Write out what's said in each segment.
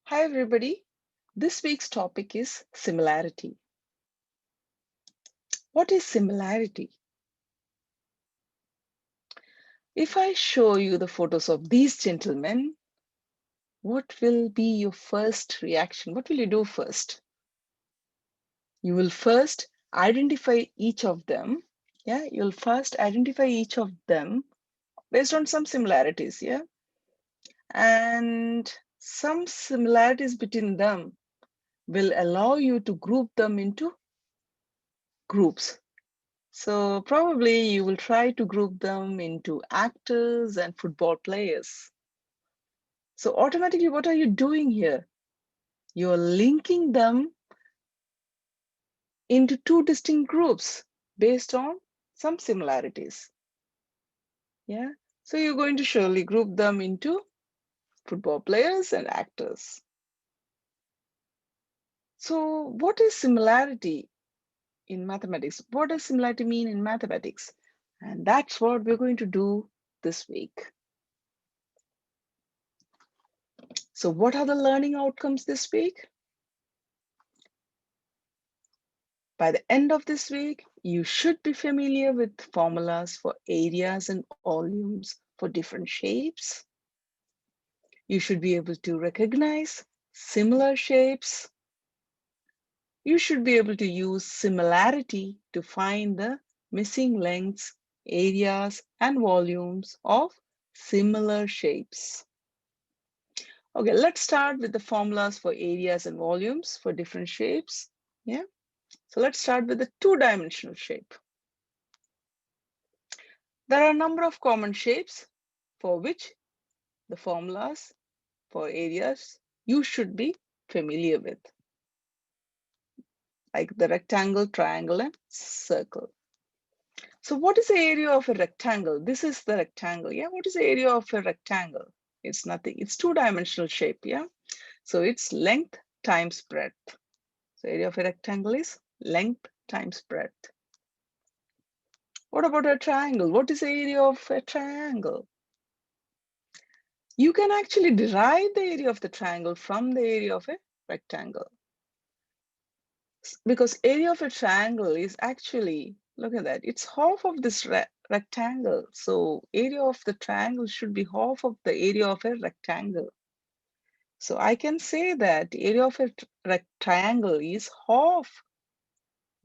Hi, everybody. This week's topic is similarity. What is similarity? If I show you the photos of these gentlemen, what will be your first reaction? What will you do first? You will first identify each of them. Yeah, you'll first identify each of them based on some similarities. Yeah, and some similarities between them will allow you to group them into groups. So probably you will try to group them into actors and football players. So automatically, what are you doing here? You're linking them into two distinct groups based on some similarities. Yeah. So you're going to surely group them into football players and actors. So what is similarity in mathematics? What does similarity mean in mathematics? And that's what we're going to do this week. So what are the learning outcomes this week? By the end of this week, you should be familiar with formulas for areas and volumes for different shapes. You should be able to recognize similar shapes. You should be able to use similarity to find the missing lengths, areas, and volumes of similar shapes. Okay, let's start with the formulas for areas and volumes for different shapes. Yeah, so let's start with the two-dimensional shape. There are a number of common shapes for which the formulas for areas you should be familiar with, like the rectangle, triangle, and circle. So what is the area of a rectangle? This is the rectangle. Yeah, what is the area of a rectangle? It's nothing. It's two-dimensional shape. Yeah, so it's length times breadth. So area of a rectangle is length times breadth. What about a triangle? What is the area of a triangle? You can actually derive the area of the triangle from the area of a rectangle. Because area of a triangle is actually, look at that, it's half of this rectangle. So area of the triangle should be half of the area of a rectangle. So I can say that area of a triangle is half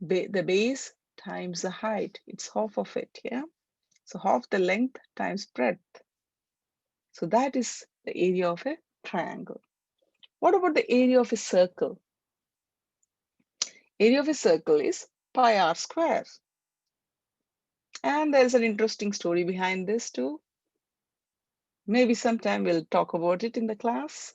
the base times the height. It's half of it, yeah? So half the length times breadth. So that is the area of a triangle. What about the area of a circle? Area of a circle is pi r square. And there's an interesting story behind this too. Maybe sometime we'll talk about it in the class.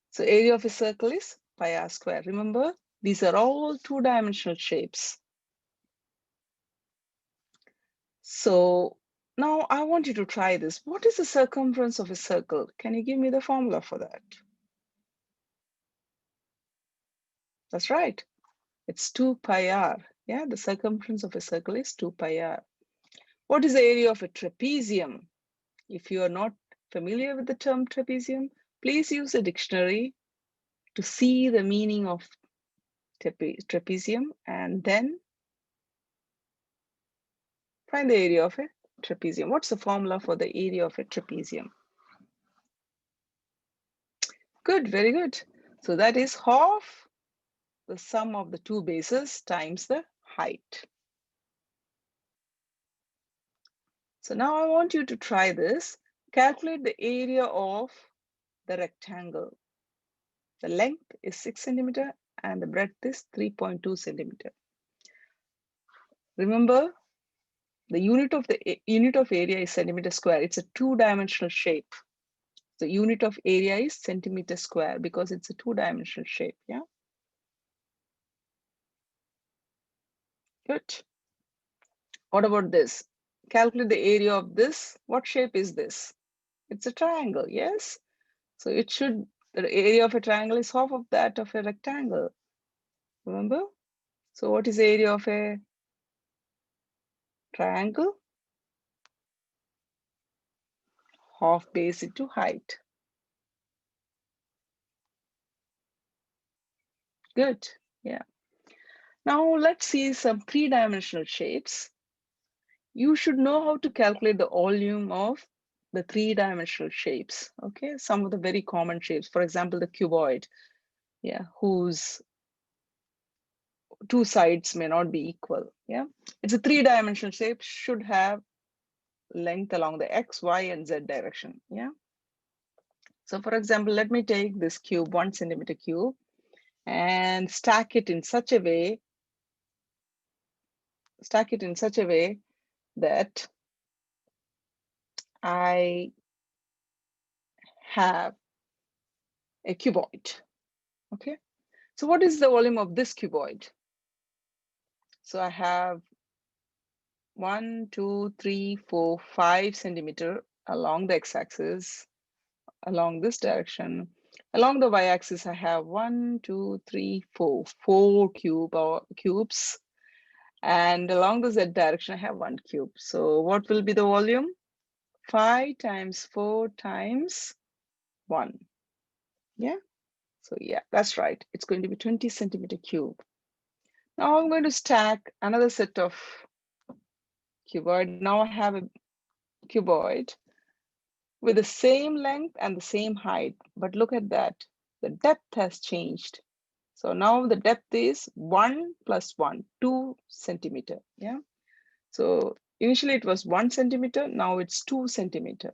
So area of a circle is pi r square. Remember, these are all two-dimensional shapes. So now I want you to try this. What is the circumference of a circle? Can you give me the formula for that? That's right. It's 2 pi r. Yeah, the circumference of a circle is 2 pi r. What is the area of a trapezium? If you are not familiar with the term trapezium, please use a dictionary to see the meaning of trapezium and then find the area of a trapezium. What's the formula for the area of a trapezium? Good, very good. So that is half the sum of the two bases times the height. So now I want you to try this. Calculate the area of the rectangle. The length is 6 centimeter and the breadth is 3.2 centimeter. Remember, the unit of area is centimeter square. It's a two-dimensional shape. The unit of area is centimeter square because it's a two-dimensional shape. Yeah. Good. What about this? Calculate the area of this. What shape is this? It's a triangle. Yes. So the area of a triangle is half of that of a rectangle. Remember? So what is the area of a triangle? Half base into height. Good. Yeah. Now let's see some three-dimensional shapes. You should know how to calculate the volume of the three-dimensional shapes. Okay, some of the very common shapes. For example, the cuboid, yeah, whose two sides may not be equal. Yeah, it's a three-dimensional shape, should have length along the x, y, and z direction. Yeah. So for example, let me take this cube, 1 centimeter cube, and stack it in such a way that I have a cuboid. Okay. So what is the volume of this cuboid? So I have 1, 2, 3, 4, 5 centimeter along the x-axis, along this direction. Along the y-axis, I have 1, 2, 3, 4, cubes. And along the z direction, I have 1 cube. So what will be the volume? 5 times 4 times 1. Yeah. So yeah, that's right. It's going to be 20 centimeter cube. Now I'm going to stack another set of cuboid. Now I have a cuboid with the same length and the same height. But look at that. The depth has changed. So now the depth is 1 plus 1, 2 centimeter. Yeah. So initially it was 1 centimeter. Now it's 2 centimeter.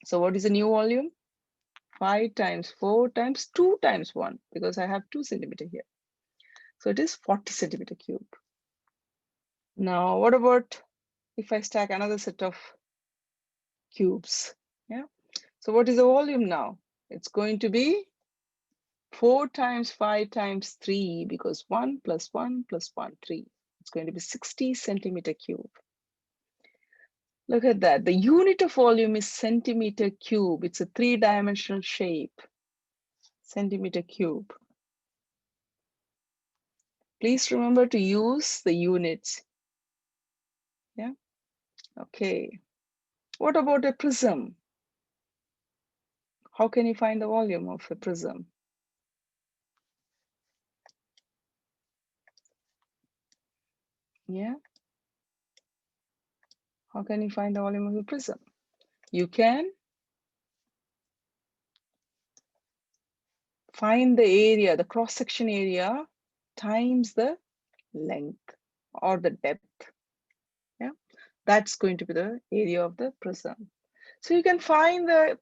So what is the new volume? 5 times 4 times 2 times 1, because I have 2 centimeter here. So it is 40 centimeter cube. Now, what about if I stack another set of cubes? Yeah. So what is the volume now? It's going to be 4 times 5 times 3, because 1 plus 1 plus 1, 3. It's going to be 60 centimeter cube. Look at that. The unit of volume is centimeter cube. It's a three-dimensional shape. Centimeter cube. Please remember to use the units. Yeah. Okay. What about a prism? How can you find the volume of a prism? Yeah. How can you find the volume of a prism? You can find the area, the cross-section area times the length or the depth. Yeah, that's going to be the area of the prism. So you can find the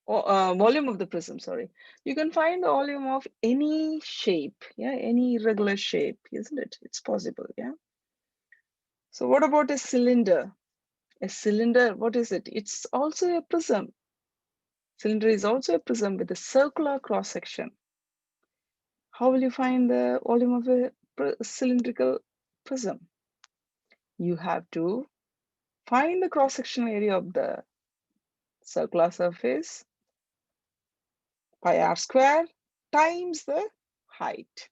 volume of the prism, sorry. You can find the volume of any shape, yeah, any irregular shape, isn't it? It's possible, yeah. So what about a cylinder? A cylinder, what is it? It's also a prism. Cylinder is also a prism with a circular cross-section. How will you find the volume of a cylindrical prism? You have to find the cross-sectional area of the circular surface, pi r square, times the height.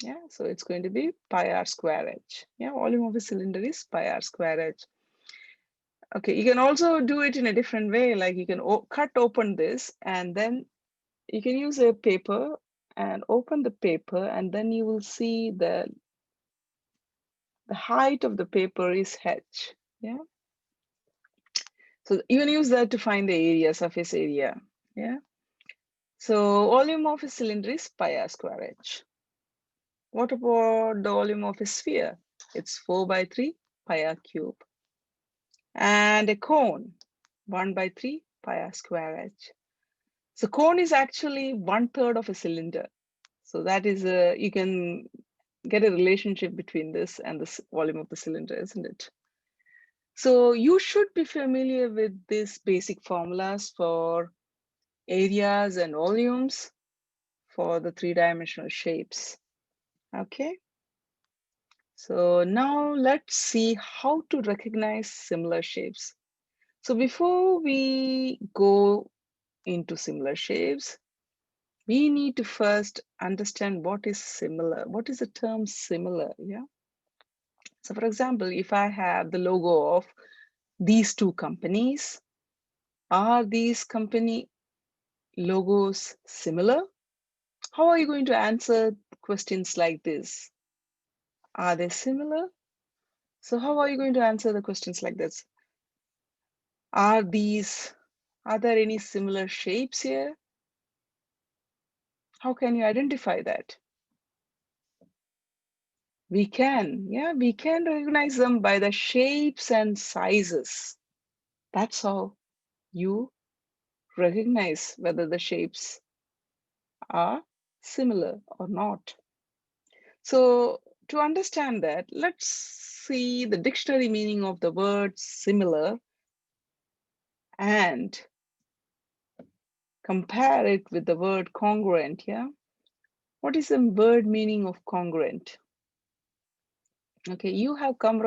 Yeah, so it's going to be pi r square h. Yeah, volume of a cylinder is pi r square h. Okay, you can also do it in a different way, like you can cut open this and then you can use a paper and open the paper, and then you will see the height of the paper is h. Yeah. So you can use that to find the area, surface area. Yeah. So volume of a cylinder is pi r square h. What about the volume of a sphere? It's 4 by 3 pi r cube. And a cone, 1 by 3 pi r square h. So cone is actually 1/3 of a cylinder. So that is you can get a relationship between this and the volume of the cylinder, isn't it? So you should be familiar with these basic formulas for areas and volumes for the three-dimensional shapes. Okay. So now let's see how to recognize similar shapes. So before we go into similar shapes, we need to first understand what is similar. What is the term similar? Yeah. So for example, if I have the logo of these two companies, are these company logos similar? How are you going to answer questions like this? Are they similar? So how are you going to answer the questions like this? Are there any similar shapes here? How can you identify that? We can recognize them by the shapes and sizes. That's how you recognize whether the shapes are similar or not. So to understand that, let's see the dictionary meaning of the word similar and compare it with the word congruent. Yeah. What is the word meaning of congruent? Okay, you have come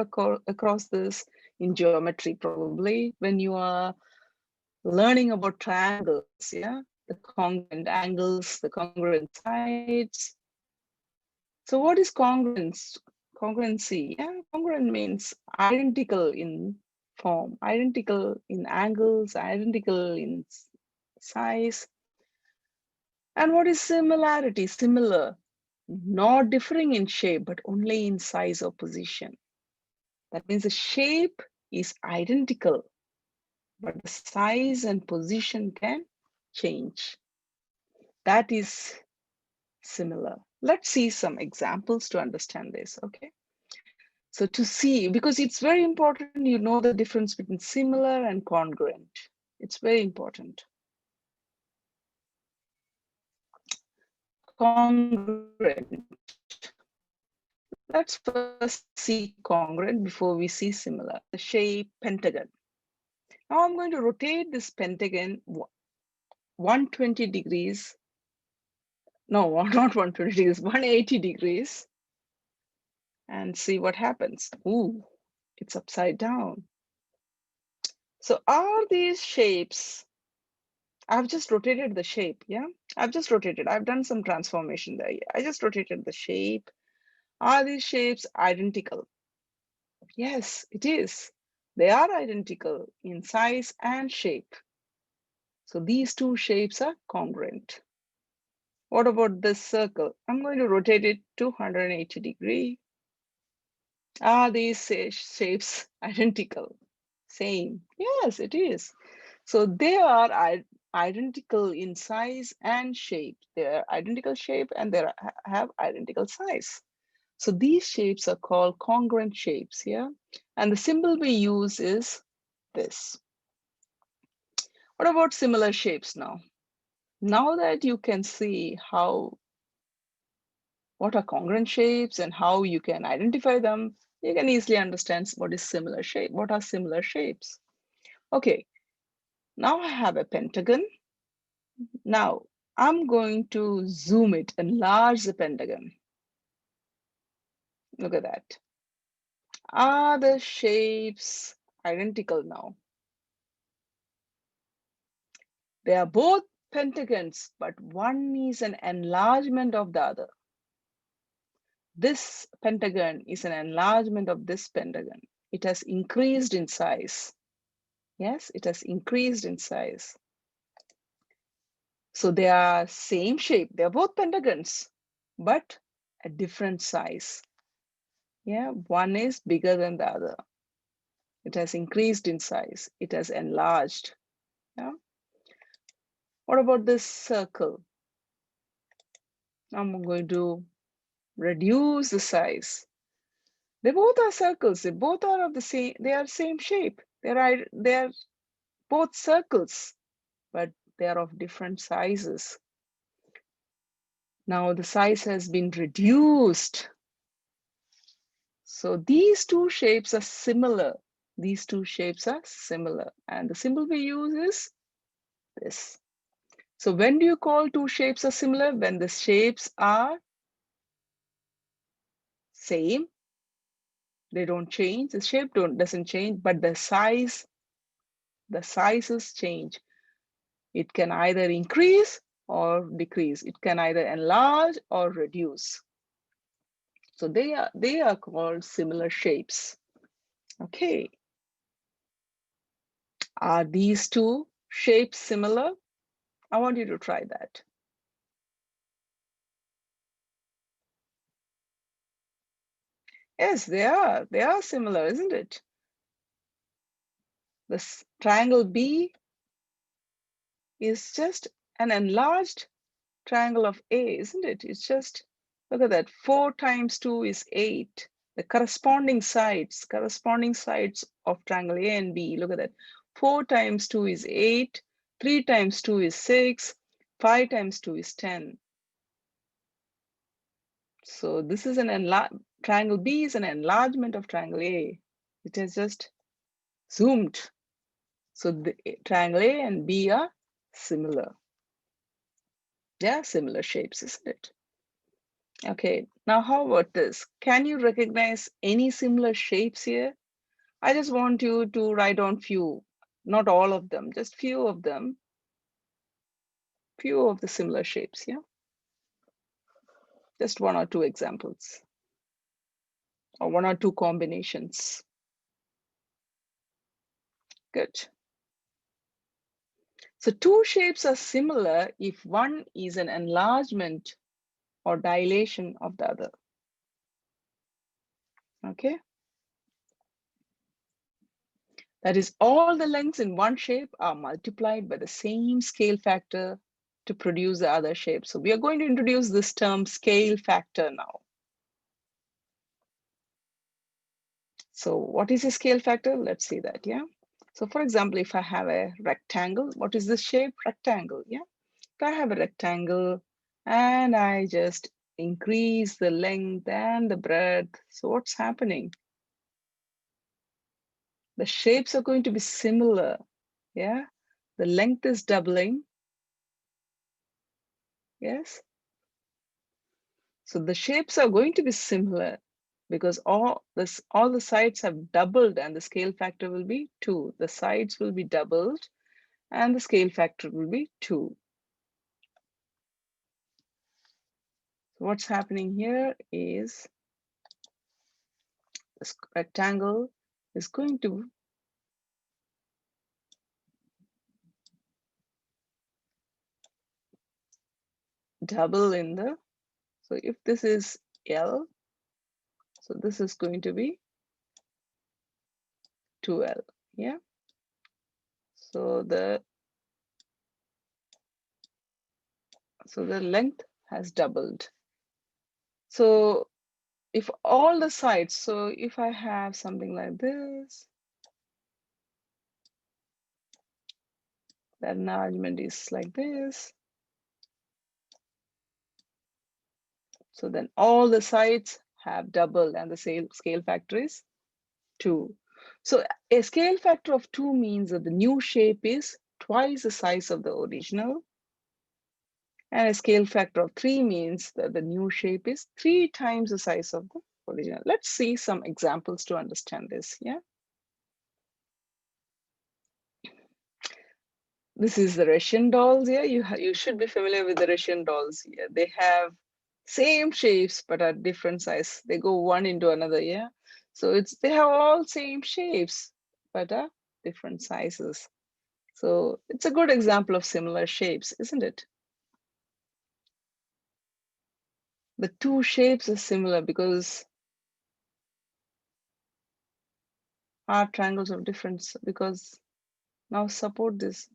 across this in geometry probably when you are learning about triangles, yeah? The congruent angles, the congruent sides. So what is congruence? Congruency, yeah? Congruent means identical in form, identical in angles, identical in size. And what is similarity? Similar, not differing in shape, but only in size or position. That means the shape is identical, but the size and position can change. That is similar. Let's see some examples to understand this, okay? So to see, because it's very important you know the difference between similar and congruent. It's very important. Congruent. Let's first see congruent before we see similar. The shape pentagon. Now I'm going to rotate this pentagon 120 degrees. No, not 120 degrees, 180 degrees, and see what happens. Ooh, it's upside down. So are these shapes, I've just rotated the shape, yeah? I've just rotated, I've done some transformation there. I just rotated the shape. Are these shapes identical? Yes, it is. They are identical in size and shape. So these two shapes are congruent. What about this circle? I'm going to rotate it 280 degrees. Are these shapes identical? Same. Yes, it is. So they are identical in size and shape. They are identical shape and they have identical size. So these shapes are called congruent shapes here. And the symbol we use is this. What about similar shapes now? Now that you can see what are congruent shapes and how you can identify them, you can easily understand what is similar shape. What are similar shapes? Okay, now I have a pentagon. Now I'm going to zoom it, enlarge the pentagon. Look at that. Are the shapes identical now? They are both pentagons, but one is an enlargement of the other. This pentagon is an enlargement of this pentagon. It has increased in size. Yes, it has increased in size. So they are same shape. They are both pentagons, but a different size. Yeah, one is bigger than the other. It has increased in size. It has enlarged. Yeah. What about this circle? I'm going to reduce the size. They both are circles. They both are of the same. They are same shape. They are both circles, but they are of different sizes. Now the size has been reduced. So these two shapes are similar. These two shapes are similar. And the symbol we use is this. So when do you call two shapes are similar? When the shapes are same, they don't change. The shape doesn't change, but the sizes change. It can either increase or decrease. It can either enlarge or reduce. So they are called similar shapes. Okay. Are these two shapes similar? I want you to try that. Yes, they are. They are similar, isn't it? The triangle B is just an enlarged triangle of A, isn't it? It's just, look at that, 4 times 2 is 8. The corresponding sides of triangle A and B, look at that. 4 times 2 is 8, 3 times 2 is 6, 5 times 2 is 10. So this is triangle B is an enlargement of triangle A. It has just zoomed. So the triangle A and B are similar. They are similar shapes, isn't it? Okay, now how about this? Can you recognize any similar shapes here? I just want you to write on few, not all of them, just few of them, few of the similar shapes, yeah? Just one or two examples, or one or two combinations. Good. So two shapes are similar if one is an enlargement or dilation of the other, okay? That is, all the lengths in one shape are multiplied by the same scale factor to produce the other shape. So we are going to introduce this term scale factor now. So what is a scale factor? Let's see that, yeah? So for example, if I have a rectangle, what is this shape? Rectangle, yeah? If I have a rectangle and I just increase the length and the breadth, so what's happening? The shapes are going to be similar, yeah? The length is doubling, yes? So the shapes are going to be similar because all the sides have doubled and the scale factor will be 2. The sides will be doubled and the scale factor will be 2. So what's happening here is this rectangle is going to double in the, so if this is L, so this is going to be 2L, yeah? So the length has doubled. So if all the sides, so if I have something like this, the enlargement is like this. So then all the sides have doubled and the scale factor is 2. So a scale factor of 2 means that the new shape is twice the size of the original. And a scale factor of 3 means that the new shape is 3 times the size of the original. Let's see some examples to understand this, yeah? This is the Russian dolls, yeah? You should be familiar with the Russian dolls, yeah? They have same shapes but are different size. They go one into another, yeah? So they have all same shapes but are different sizes. So it's a good example of similar shapes, isn't it? The two shapes are similar because our triangles of difference, because now support this.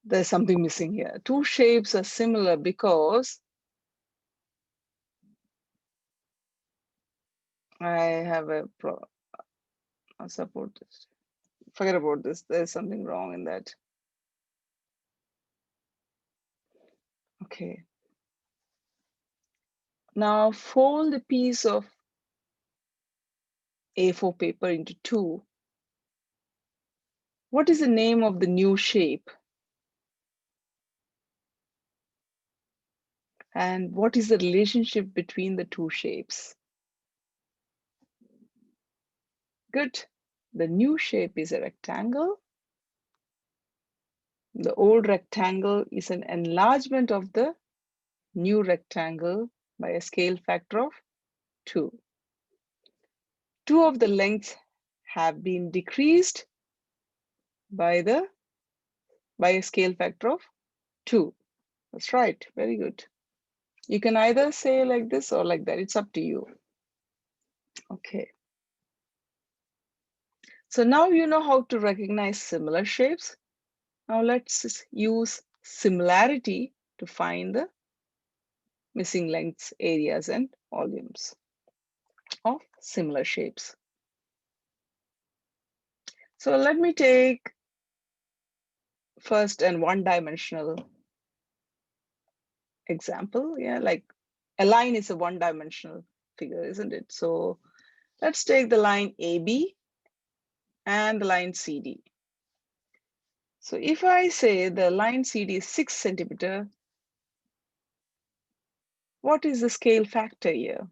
There's something missing here. Two shapes are similar because I have I'll support this. Forget about this. There's something wrong in that. Okay. Now fold a piece of A4 paper into two. What is the name of the new shape? And what is the relationship between the two shapes? Good. The new shape is a rectangle. The old rectangle is an enlargement of the new rectangle by a scale factor of 2. Two of the lengths have been decreased by a scale factor of 2. That's right. Very good. You can either say like this or like that. It's up to you. Okay. So now you know how to recognize similar shapes. Now let's use similarity to find the missing lengths, areas, and volumes of similar shapes. So let me take first an one-dimensional example. Yeah, like a line is a one-dimensional figure, isn't it? So let's take the line AB and the line CD. So if I say the line CD is 6 centimeter, what is the scale factor here?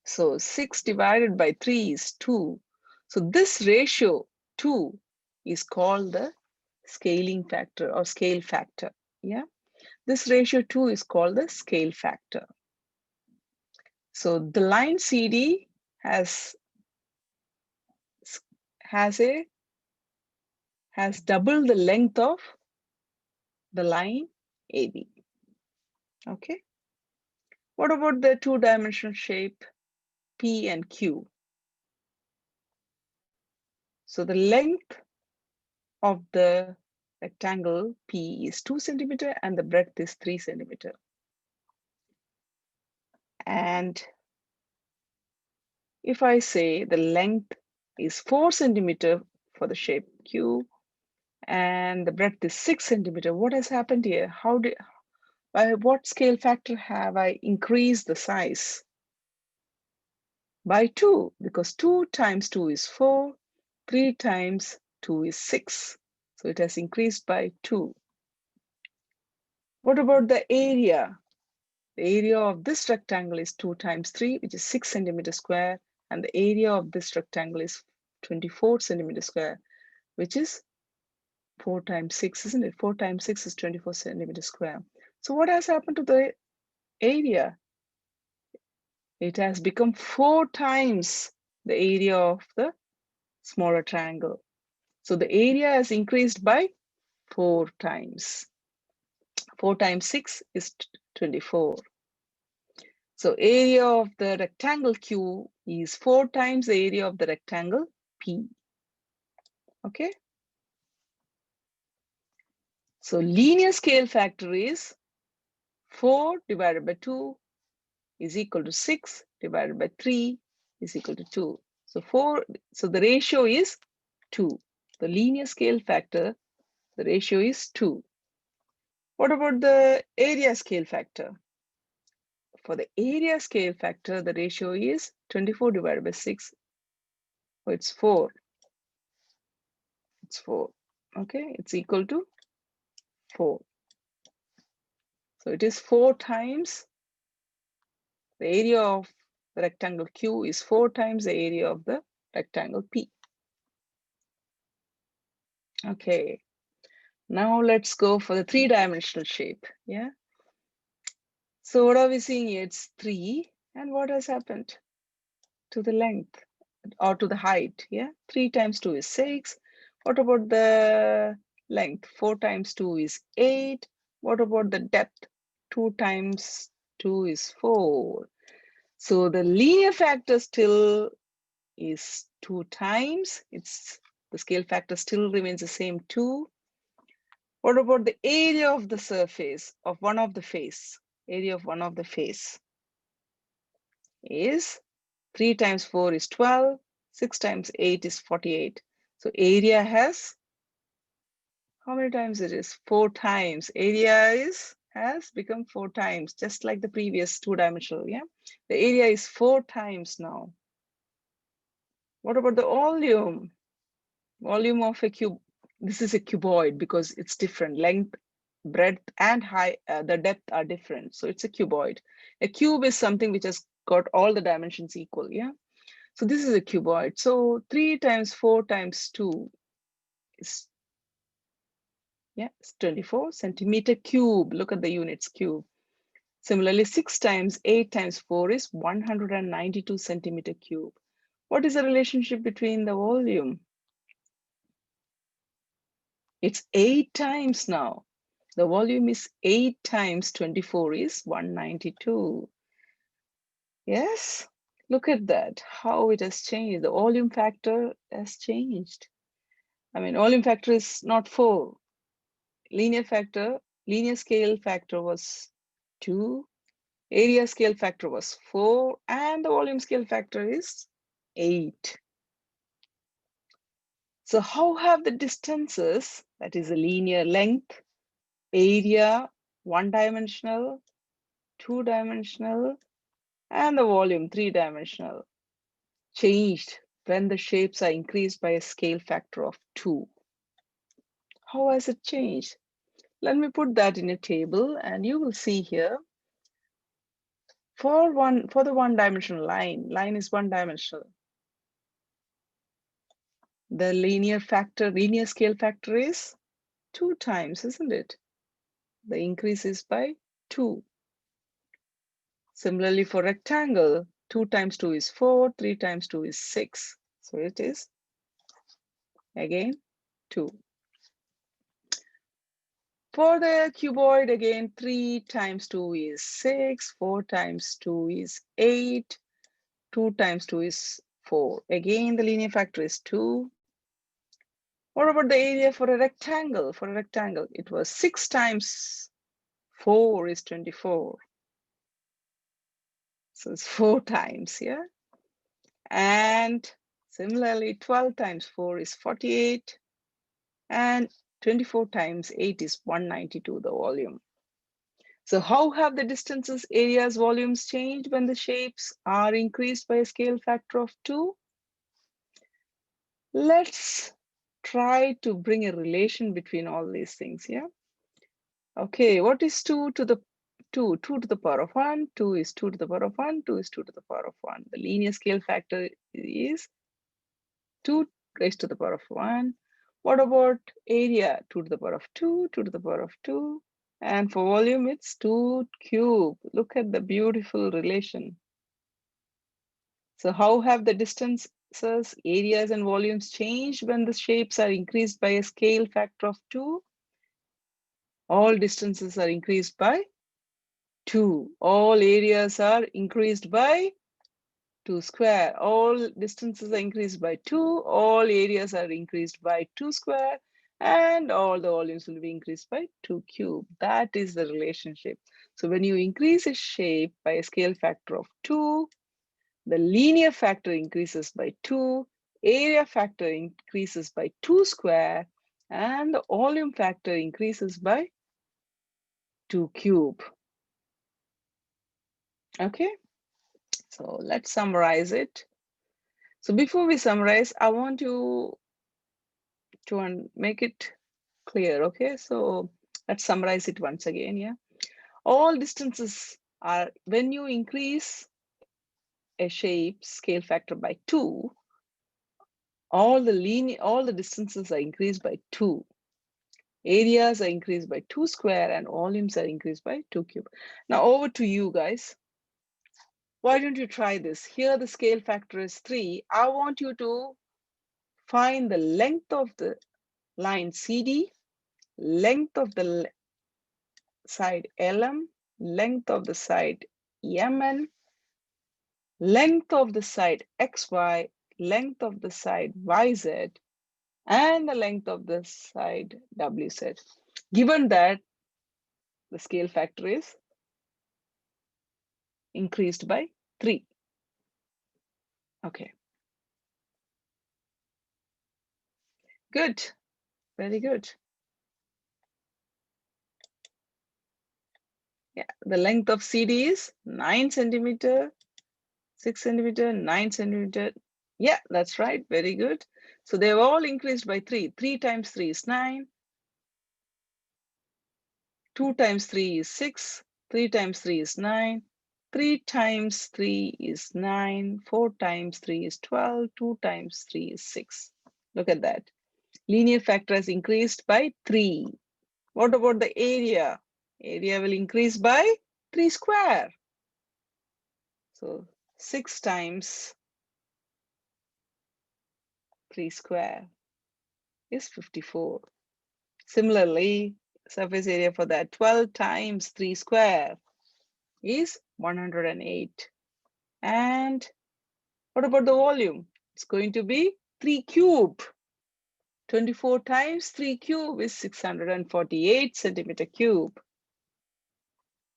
So 6 divided by 3 is 2. So this ratio 2 is called the scaling factor or scale factor. Yeah, this ratio 2 is called the scale factor. So the line CD has double the length of the line AB. Okay. What about the two-dimensional shape P and Q? So the length of the rectangle P is 2 centimeter and the breadth is 3 centimeter. And if I say the length is 4 centimeter for the shape Q and the breadth is 6 centimeter, what has happened here? By what scale factor have I increased the size? By 2, because 2 times 2 is 4, 3 times 2 is 6. So it has increased by 2. What about the area? The area of this rectangle is 2 times 3, which is 6 centimeter square, and the area of this rectangle is 24 centimeter square, which is 4 times 6, isn't it? 4 times 6 is 24 centimeter square. So what has happened to the area? It has become 4 times the area of the smaller triangle. So the area has increased by 4 times. 4 times 6 is 24. So area of the rectangle Q is 4 times the area of the rectangle P. Okay. So linear scale factor is 4 divided by 2 is equal to 6 divided by 3 is equal to 2. So the ratio is 2. The linear scale factor, the ratio is 2. What about the area scale factor? For the area scale factor, the ratio is 24 divided by 6. Oh, it's 4. It's 4. Okay, it's equal to 4. So it is 4 times the area of the rectangle Q is 4 times the area of the rectangle P. Okay, now let's go for the three-dimensional shape. Yeah. So what are we seeing here? It's 3. And what has happened to the length or to the height? Yeah, 3 times 2 is 6. What about the length? 4 times 2 is 8. What about the depth? 2 times 2 is 4. So the linear factor still is 2 times. The scale factor still remains the same, 2. What about the area of the surface of one of the face? Area of one of the face is 3 times 4 is 12. 6 times 8 is 48. So area has, how many times it is? 4 times. Area has become 4 times, just like the previous two-dimensional. Yeah, the area is 4 times now. What about the volume? Volume of a cube. This is a cuboid because it's different. Length, breadth, and height, the depth are different. So it's a cuboid. A cube is something which has got all the dimensions equal. Yeah. So this is a cuboid. So 3 times 4 times 2 is, yeah, it's 24 centimeter cube. Look at the units, cube. Similarly, 6 times 8 times 4 is 192 centimeter cube. What is the relationship between the volume? It's 8 times now. The volume is 8 times 24 is 192. Yes. Look at that, how it has changed. The volume factor has changed. I mean, volume factor is not 4. Linear scale factor was 2. Area scale factor was 4. And the volume scale factor is 8. So how have the distances, that is the linear length, area, one-dimensional, two-dimensional, and the volume, three-dimensional, changed when the shapes are increased by a scale factor of 2? How has it changed? Let me put that in a table, and you will see here. For the one-dimensional line is one-dimensional. The linear scale factor is 2 times, isn't it? The increase is by 2. Similarly, for rectangle, 2 times 2 is 4, 3 times 2 is 6. So it is again 2. For the cuboid, again, 3 times 2 is 6, 4 times 2 is 8, 2 times 2 is 4. Again, the linear factor is 2. What about the area for a rectangle? For a rectangle, it was 6 times 4 is 24. So it's 4 times, yeah? And similarly, 12 times 4 is 48. And 24 times 8 is 192, the volume. So how have the distances, areas, volumes changed when the shapes are increased by a scale factor of 2? Let's try to bring a relation between all these things, yeah? Okay, what is 2 to the 2? 2 to the power of 1, 2 is 2 to the power of 1, 2 is 2 to the power of 1. The linear scale factor is 2 raised to the power of 1. What about area? 2 to the power of 2, 2 to the power of 2. And for volume, it's 2 cube. Look at the beautiful relation. So how have the distances, areas, and volumes changed when the shapes are increased by a scale factor of 2? All distances are increased by 2. All areas are increased by 2 square. All distances are increased by 2. All areas are increased by 2 square. And all the volumes will be increased by 2 cube. That is the relationship. So when you increase a shape by a scale factor of 2, the linear factor increases by 2, area factor increases by 2 square, and the volume factor increases by 2 cube. Okay, so let's summarize it. So before we summarize, I want you to make it clear, okay? So let's summarize it once again, yeah? All distances are, when you increase a shape scale factor by 2, all the distances are increased by 2. Areas are increased by 2 square and volumes are increased by 2 cube. Now over to you guys. Why don't you try this? Here the scale factor is 3. I want you to find the length of the line CD, length of the side LM, length of the side MN, length of the side XY, length of the side YZ, and the length of the side WZ. Given that the scale factor is increased by 3. Okay, good, very good. Yeah, the length of CD is 9 centimeter, 6 centimeter, 9 centimeter. Yeah, that's right, very good. So they've all increased by 3. 3 times 3 is 9. 2 times 3 is 6. 3 times 3 is 9. 3 times 3 is 9. 4 times 3 is 12. 2 times 3 is 6. Look at that. Linear factor has increased by 3. What about the area? Area will increase by 3 square. So 6 times 3 square is 54. Similarly, surface area for that 12 times 3 square is 108. And What about the volume? It's going to be 3 cube. 24 times 3 cube is 648 centimeter cube.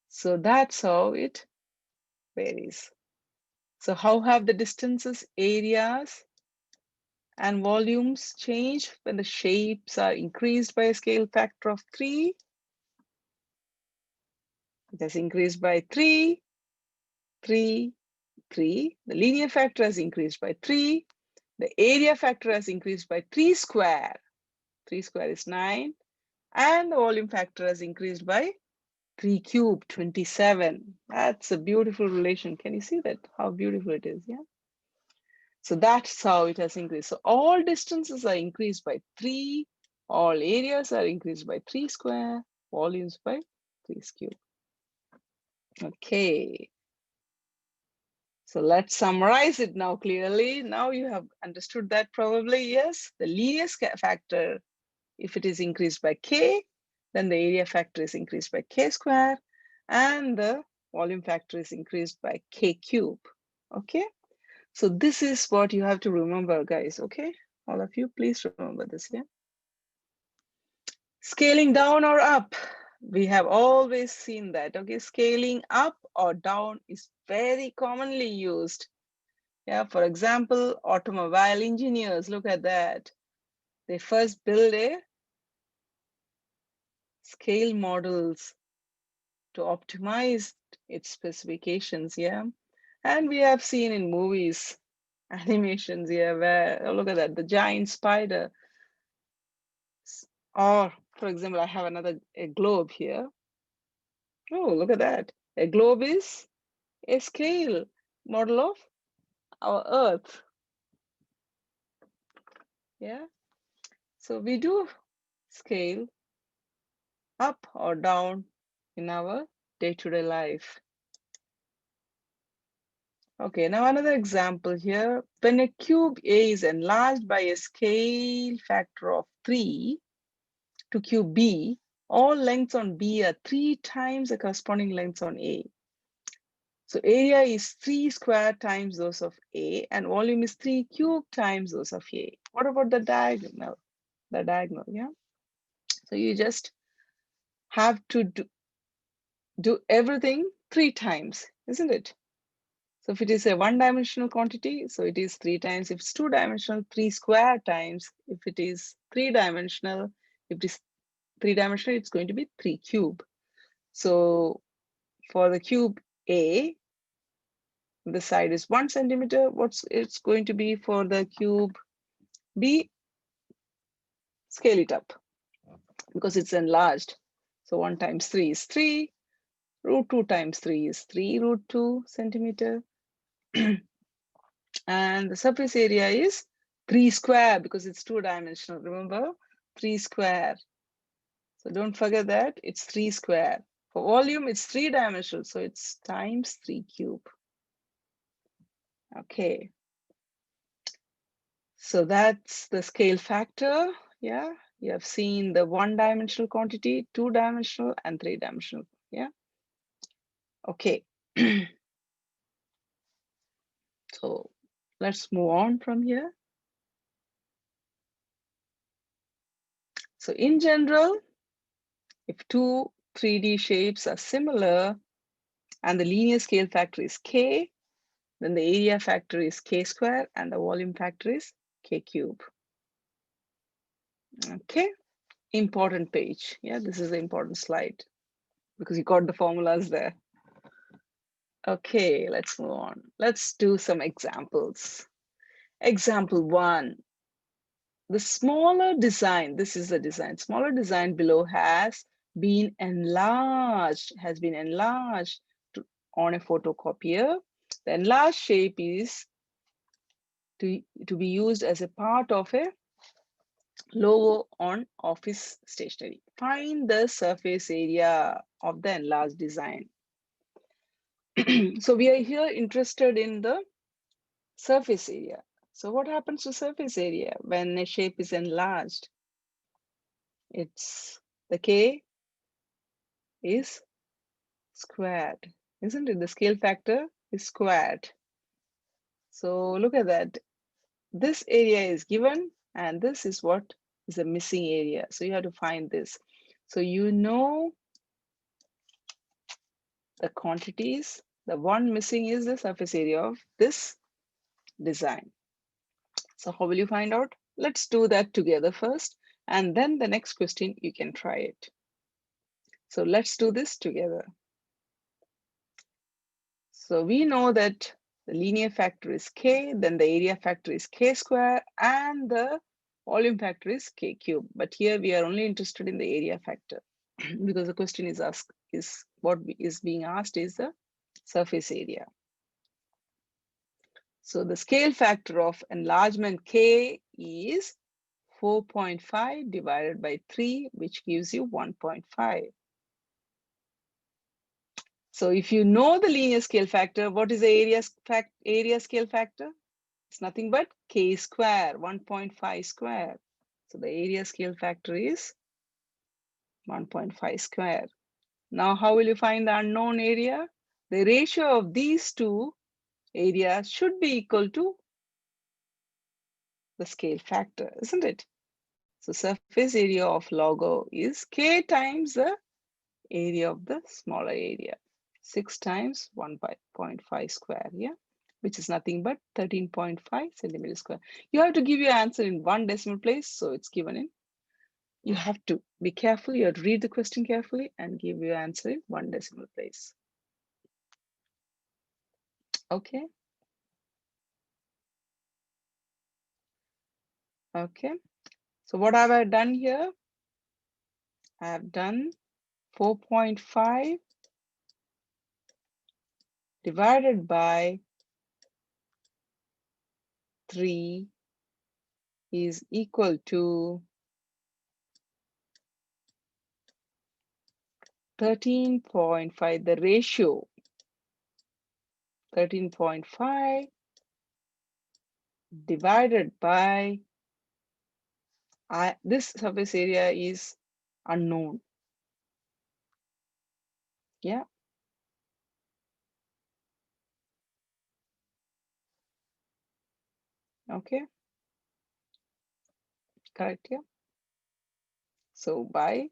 So that's how it varies. So how have the distances, areas, and volumes changed when the shapes are increased by a scale factor of 3? It has increased by 3, 3, 3. The linear factor has increased by 3. The area factor has increased by 3 square. 3 square is 9. And the volume factor has increased by 3 cube, 27. That's a beautiful relation. Can you see that? How beautiful it is, yeah? So that's how it has increased. So all distances are increased by 3. All areas are increased by 3 square. Volumes by 3 cube. Okay. So let's summarize it now clearly. Now you have understood that probably, yes. The linear factor, if it is increased by k, then the area factor is increased by k square, and the volume factor is increased by k cube. Okay, so this is what you have to remember, guys. Okay, all of you, please remember this. Yeah, scaling down or up, we have always seen that. Okay, scaling up or down is very commonly used. Yeah, for example, automobile engineers, look at that. They first build a scale models to optimize its specifications, yeah. And we have seen in movies, animations, yeah, where, oh, look at that, the giant spider. Or, for example, I have a globe here. Oh, look at that. A globe is a scale model of our Earth, yeah. So we do scale up or down in our day-to-day life. Okay, now another example here. When a cube A is enlarged by a scale factor of 3 to cube B, all lengths on B are 3 times the corresponding lengths on A. So area is 3 square times those of A, and volume is 3 cube times those of A. What about the diagonal? The diagonal, yeah? So you just have to do everything 3 times, isn't it? So if it is a one-dimensional quantity, so it is 3 times. If it's two-dimensional, 3 square times. If it is three-dimensional, if it is three-dimensional, it's going to be 3 cube. So for the cube A, the side is 1 centimeter. What's it's going to be for the cube B? Scale it up because it's enlarged. So 1 times 3 is 3. Root 2 times 3 is 3 root 2 centimeter. And the surface area is 3 square because it's two-dimensional. Remember, 3 square. So don't forget that it's 3 square. For volume, it's three-dimensional, so it's times 3 cube. Okay. So that's the scale factor. Yeah, you have seen the one-dimensional quantity, two-dimensional, and three-dimensional. Yeah. Okay. So let's move on from here. So in general, if two 3D shapes are similar and the linear scale factor is k, then the area factor is k square and the volume factor is k cube. Okay, important page. Yeah, this is the important slide because you got the formulas there. Okay, let's move on. Let's do some examples. Example 1. The smaller design, this is the design, smaller design below has been enlarged on a photocopier. The enlarged shape is to be used as a part of a logo on office stationery. Find the surface area of the enlarged design. So we are here interested in the surface area. So what happens to surface area when a shape is enlarged? It's the K is squared, isn't it? The scale factor is squared. So look at that. This area is given, and this is what is the missing area. So you have to find this. So you know the quantities. The one missing is the surface area of this design. So how will you find out? Let's do that together first, and then the next question you can try it. So let's do this together. So we know that the linear factor is k, then the area factor is k square, and the volume factor is k cube. But here we are only interested in the area factor because the question is asked is what is being asked is the surface area. So the scale factor of enlargement k is 4.5 divided by 3, which gives you 1.5. So if you know the linear scale factor, what is the area scale factor? It's nothing but k square, 1.5 square. So the area scale factor is 1.5 square. Now, how will you find the unknown area? The ratio of these two areas should be equal to the scale factor, isn't it? So surface area of logo is k times the area of the smaller area. 6 times 1.5 square, yeah, which is nothing but 13.5 centimeters square. You have to give your answer in one decimal place, so it's given in. You have to be careful, you have to read the question carefully and give your answer in one decimal place. Okay. Okay. So what have I done here? I have done 4.5 divided by 3 is equal to 13.5. The ratio 13.5 divided by this surface area is unknown. Yeah. Okay. Correct. Yeah. So by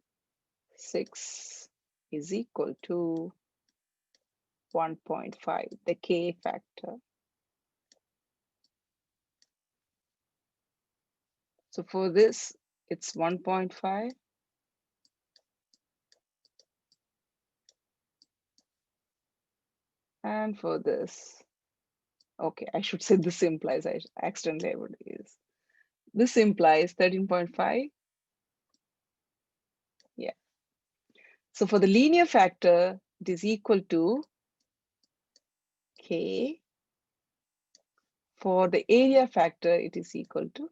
6 is equal to 1.5, the K factor. So for this, it's 1.5. And for this, okay, I should say this implies, I accidentally I would use. This implies 13.5. Yeah. So for the linear factor, it is equal to K. For the area factor, it is equal to,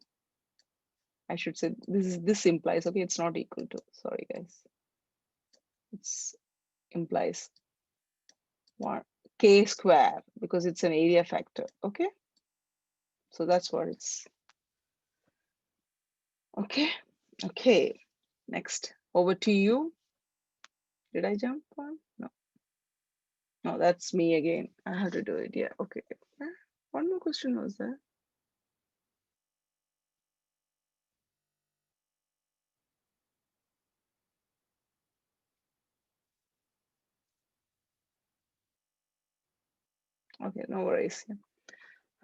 I should say this implies, okay, it's not equal to, sorry guys. It's implies 1 K square because it's an area factor, okay? So that's what it's, okay? Okay, next, over to you. Did I jump on? No. No, that's me again. I have to do it, yeah, okay. One more question was there. Okay, no worries. Yeah.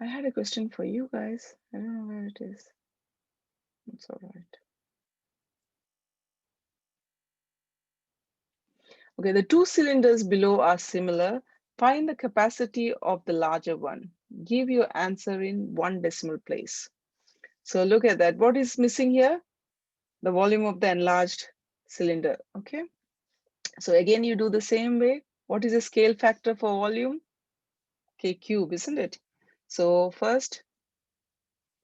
I had a question for you guys. I don't know where it is. It's all right. Okay, the two cylinders below are similar. Find the capacity of the larger one. Give your answer in one decimal place. So look at that. What is missing here? The volume of the enlarged cylinder. Okay. So again, you do the same way. What is the scale factor for volume? K cube, isn't it? So first,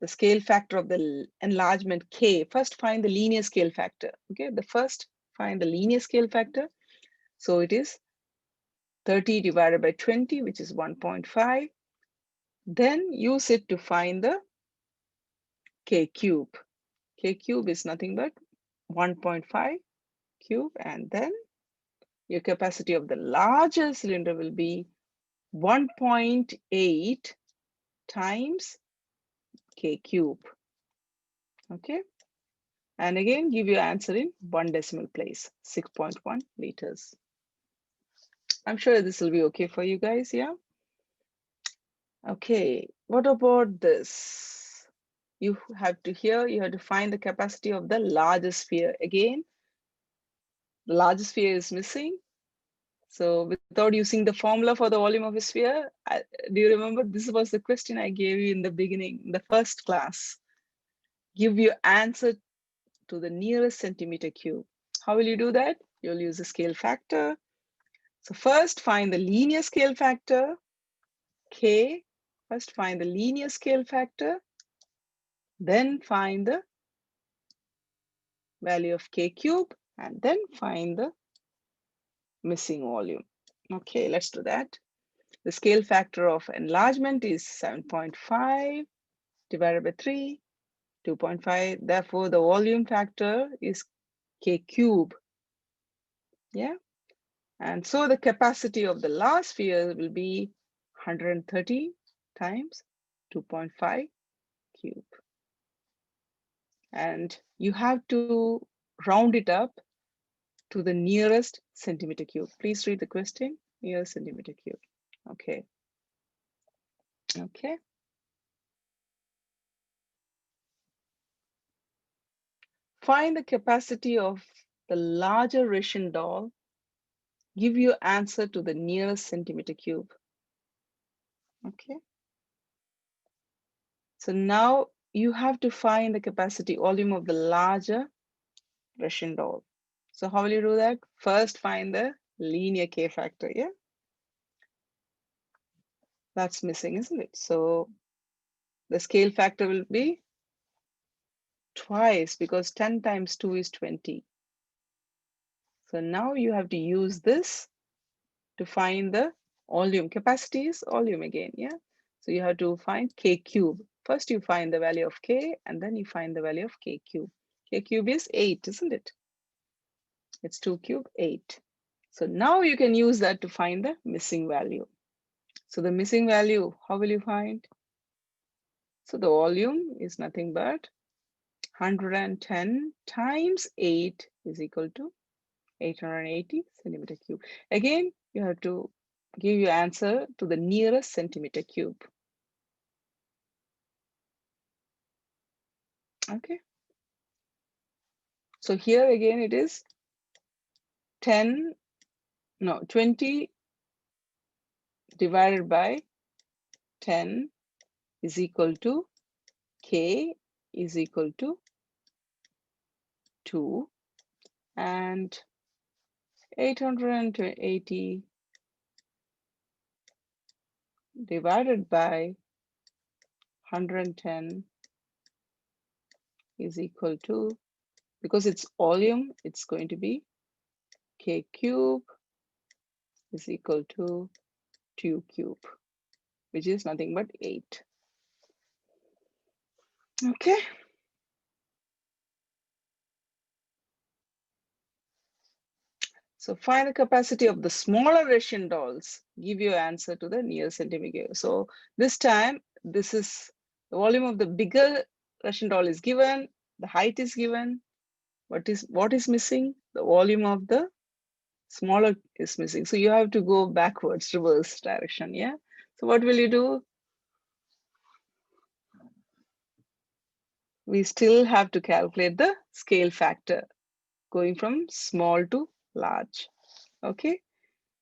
the scale factor of the enlargement K. First, find the linear scale factor. Okay. The first, find the linear scale factor. So it is 30 divided by 20, which is 1.5. Then use it to find the K cube. K cube is nothing but 1.5 cube, and then your capacity of the larger cylinder will be 1.8 times K cube. Okay. And again, give your answer in 1 decimal place, 6.1 liters. I'm sure this will be okay for you guys, yeah? Okay, what about this? You have to find the capacity of the largest sphere. Again, the largest sphere is missing. So without using the formula for the volume of a sphere, do you remember this was the question I gave you in the beginning, the first class? Give your answer to the nearest centimeter cube. How will you do that? You'll use a scale factor. So first find the linear scale factor, K. First find the linear scale factor, then find the value of K cube, and then find the missing volume. Okay, let's do that. The scale factor of enlargement is 7.5 divided by 3, 2.5. Therefore, the volume factor is K cube. Yeah. And so the capacity of the last sphere will be 130 times 2.5 cube. And you have to round it up to the nearest centimeter cube. Please read the question, nearest centimeter cube. Okay. Okay. Find the capacity of the larger Russian doll. Give your answer to the nearest centimeter cube. Okay. So now you have to find the capacity volume of the larger Russian doll. So how will you do that? First find the linear K factor, yeah? That's missing, isn't it? So the scale factor will be twice because 10 times 2 is 20. So now you have to use this to find the volume. Capacity is volume again, yeah? So you have to find K cube. First you find the value of K and then you find the value of K cube. K cube is 8, isn't it? It's 2 cube, 8. So now you can use that to find the missing value. So the missing value, how will you find? So the volume is nothing but 110 times 8 is equal to 880 centimeter cube. Again, you have to give your answer to the nearest centimeter cube. Okay. So here again it is 20 divided by 10 is equal to K is equal to 2 and 880 divided by 110 is equal to, because it's volume, it's going to be K cube is equal to 2 cube, which is nothing but 8. Okay. So find the capacity of the smaller Russian dolls. Give your answer to the nearest centimeter. So this time, this is the volume of the bigger Russian doll is given, the height is given. What is missing? The volume of the smaller is missing. So you have to go backwards, reverse direction, yeah? So what will you do? We still have to calculate the scale factor, going from small to large, okay?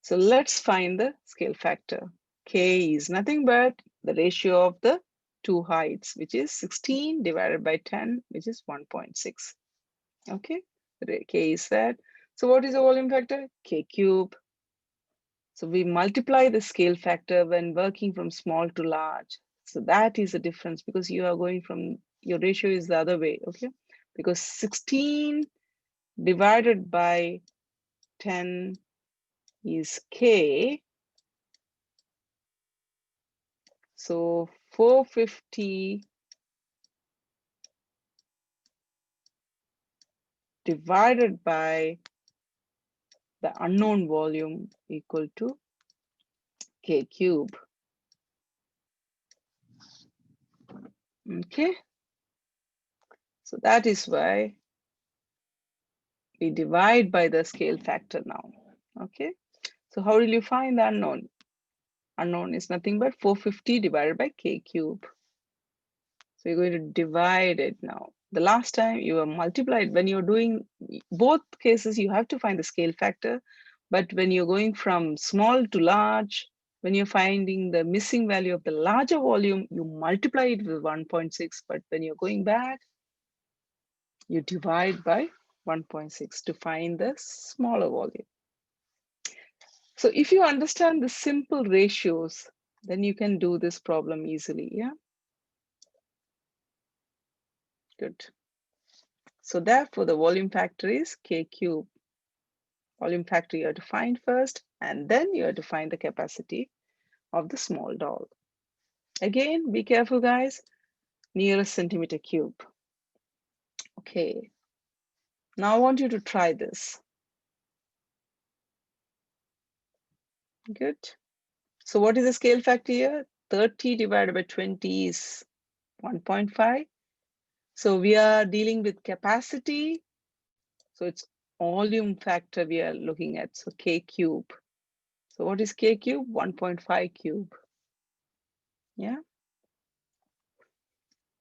So let's find the scale factor. K is nothing but the ratio of the two heights, which is 16 divided by 10, which is 1.6. Okay, K is that. So what is the volume factor? K cube. So we multiply the scale factor when working from small to large. So that is the difference because you are going from, your ratio is the other way, okay? Because 16 divided by 10 is K. So 450 divided by the unknown volume equal to K cube. Okay, so that is why we divide by the scale factor now. Okay, so how will you find the unknown? Unknown is nothing but 450 divided by k cube. So you're going to divide it now. The last time you were multiplied, when you're doing both cases, you have to find the scale factor. But when you're going from small to large, when you're finding the missing value of the larger volume, you multiply it with 1.6. But when you're going back, you divide by 1.6 to find the smaller volume. So if you understand the simple ratios, then you can do this problem easily, yeah? Good. So therefore, the volume factor is k cube. Volume factor you have to find first, and then you have to find the capacity of the small doll. Again, be careful, guys. Nearest centimeter cube. Okay. Now I want you to try this. Good. So what is the scale factor here? 30 divided by 20 is 1.5. So we are dealing with capacity. So it's volume factor we are looking at. So k cube. So what is k cube? 1.5 cube. Yeah.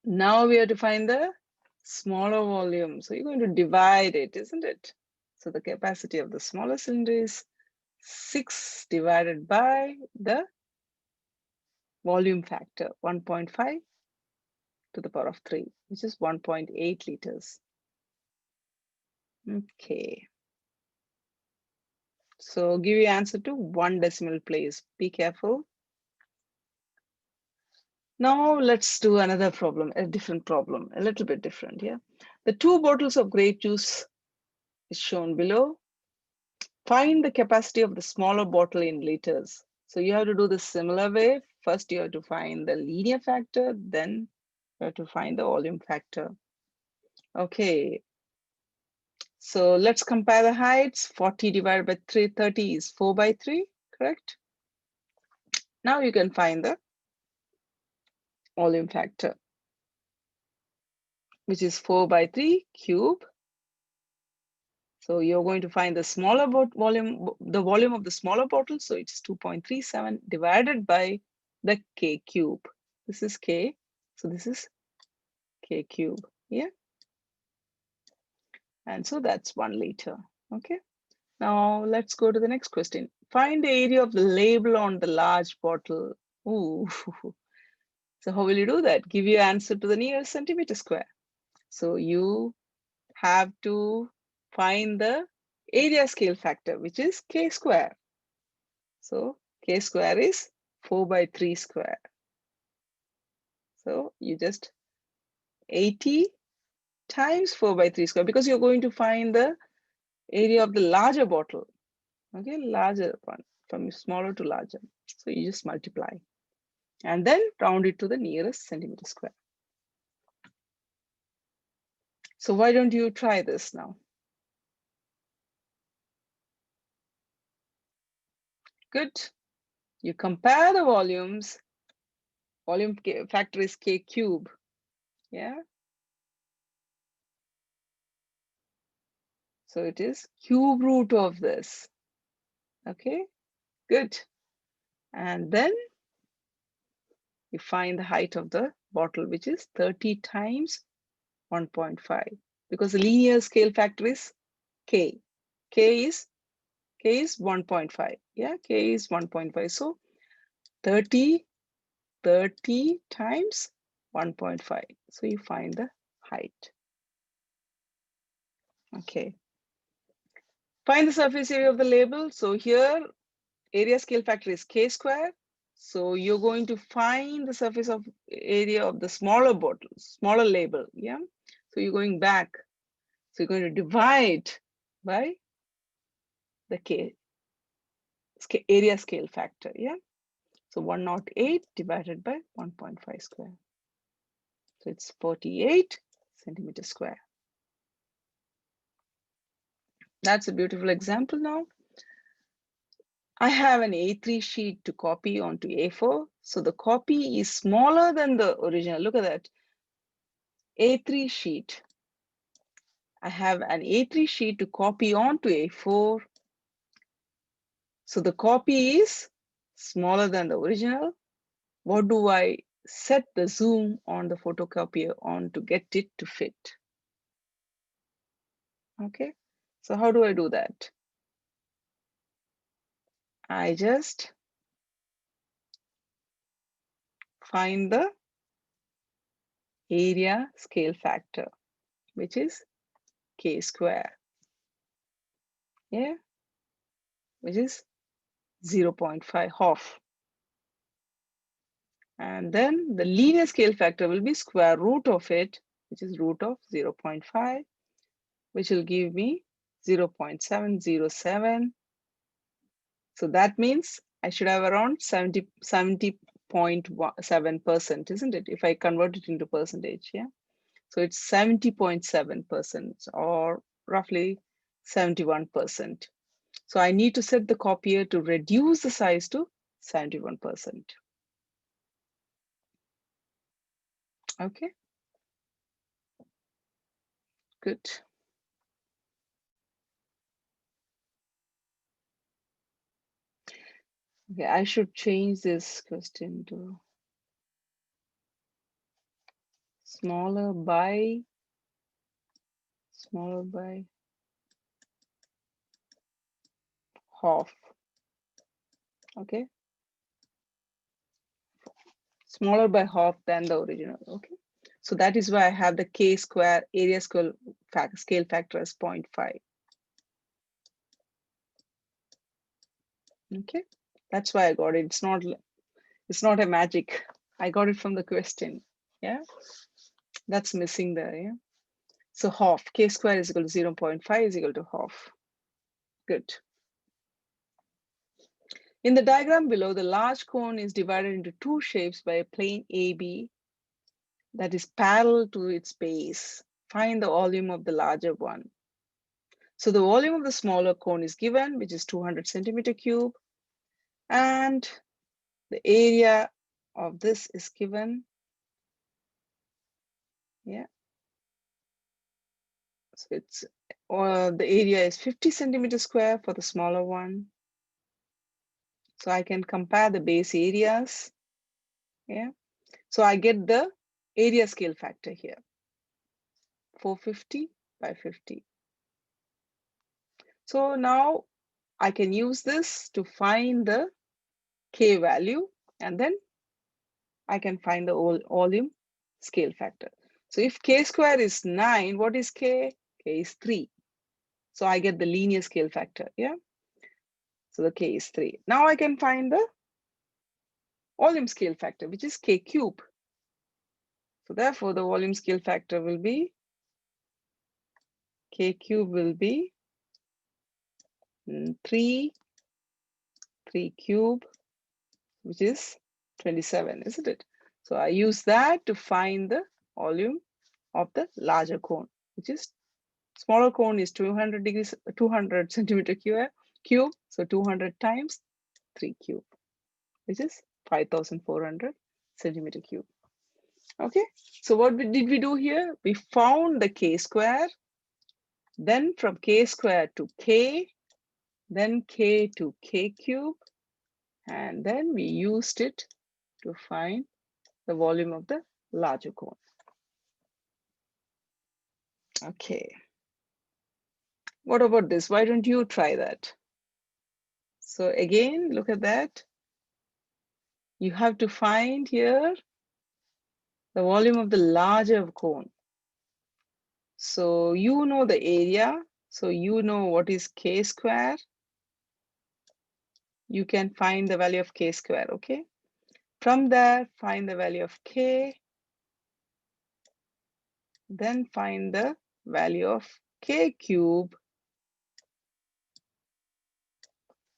Now we have to find the smaller volume. So you're going to divide it, isn't it? So the capacity of the smaller cylinder is 6 divided by the volume factor, 1.5 to the power of 3, which is 1.8 liters. Okay. So give your answer to 1 decimal place. Be careful. Now let's do another problem, a different problem, a little bit different, yeah? The 2 bottles of grape juice is shown below. Find the capacity of the smaller bottle in liters. So you have to do the similar way. First, you have to find the linear factor, then you have to find the volume factor. Okay, so let's compare the heights. 40 divided by 30 is 4 by 3, correct? Now you can find the volume factor, which is 4 by 3 cube. So you're going to find the smaller volume, the volume of the smaller bottle. So it's 2.37 divided by the k cube. This is k, so this is k cube, yeah? And so that's 1 liter, okay? Now let's go to the next question. Find the area of the label on the large bottle. Ooh, so how will you do that? Give your answer to the nearest centimeter square. So you have to find the area scale factor, which is k square. So k square is 4 by 3 square. So you just 80 times 4 by 3 square, because you're going to find the area of the larger bottle. Okay, larger one, from smaller to larger. So you just multiply and then round it to the nearest centimeter square. So why don't you try this now? Good. You compare the volumes. Volume factor is k cube. Yeah. So it is cube root of this. Okay, good. And then you find the height of the bottle, which is 30 times 1.5, because the linear scale factor is k. K is 1.5. Yeah, k is 1.5. So 30 times 1.5. So you find the height. Okay. Find the surface area of the label. So here, area scale factor is k square. So you're going to find the surface of area of the smaller bottle, smaller label. Yeah. So you're going back. So you're going to divide by the k area scale factor. Yeah. So 108 divided by 1.5 square. So it's 48 centimeter square. That's a beautiful example now. I have an A3 sheet to copy onto A4. So the copy is smaller than the original. Look at that. A3 sheet. I have an A3 sheet to copy onto A4. So the copy is smaller than the original. What do I set the zoom on the photocopier on to get it to fit? Okay, so how do I do that? I just find the area scale factor, which is k square, yeah, which is 0.5 half. And then the linear scale factor will be square root of it, which is root of 0.5, which will give me 0.707. So that means I should have around 70.7%, isn't it? If I convert it into percentage, yeah. So it's 70.7% or roughly 71%. So I need to set the copier to reduce the size to 71%. Okay, good. Okay, I should change this question to smaller by half. Okay, smaller by half than the original. Okay, so that is why I have the k square area scale factor as 0.5. Okay, that's why I got it. It's not a magic. I got it from the question. Yeah, that's missing there. Yeah, so half k square is equal to 0.5 is equal to half. Good. In the diagram below, the large cone is divided into two shapes by a plane AB that is parallel to its base. Find the volume of the larger one. So the volume of the smaller cone is given, which is 200 centimeter cube, and the area of this is given. Yeah, so it's the area is 50 centimeter square for the smaller one. So I can compare the base areas. Yeah, so I get the area scale factor here, 450 by 50. So now I can use this to find the K value, and then I can find the volume scale factor. So if K square is 9, what is K? K is 3. So I get the linear scale factor, yeah? So the K is 3. Now I can find the volume scale factor, which is K cube. So therefore the volume scale factor will be, K cube will be 3 cube, which is 27, isn't it? So I use that to find the volume of the larger cone, which is smaller cone is 200 centimeter cube. So 200 times 3 cube, which is 5,400 centimeter cube. Okay, so what did we do here? We found the k square, then from k square to k, then k to k cube, and then we used it to find the volume of the larger cone. Okay, what about this? Why don't you try that? So again, look at that. You have to find here the volume of the larger cone. So you know the area, so you know what is k square. You can find the value of k square, okay? From there, find the value of k, then find the value of k cube,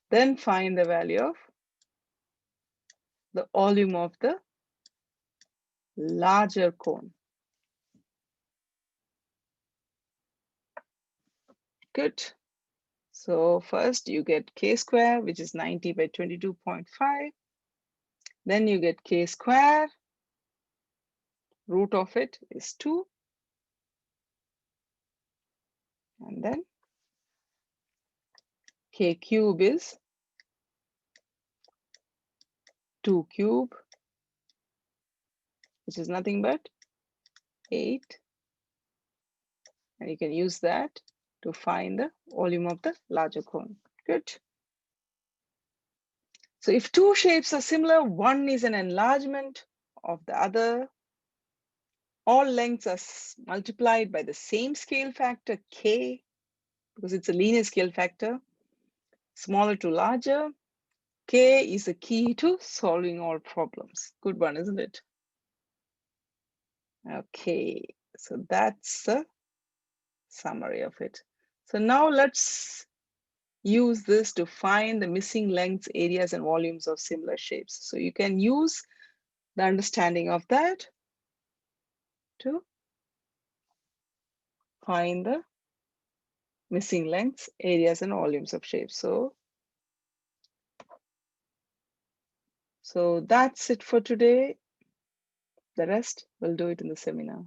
then find the value of the volume of the larger cone. Good. So first you get k square, which is 90 by 22.5. Then you get k square, root of it is 2. And then k cube is 2 cube, which is nothing but 8. And you can use that to find the volume of the larger cone. Good. So if two shapes are similar, one is an enlargement of the other, all lengths are multiplied by the same scale factor k, because it's a linear scale factor, smaller to larger. K is the key to solving all problems. Good one, isn't it? Okay, so that's the summary of it. So now let's use this to find the missing lengths, areas, and volumes of similar shapes. So you can use the understanding of that to find the missing lengths, areas, and volumes of shapes. So that's it for today. The rest we'll do it in the seminar.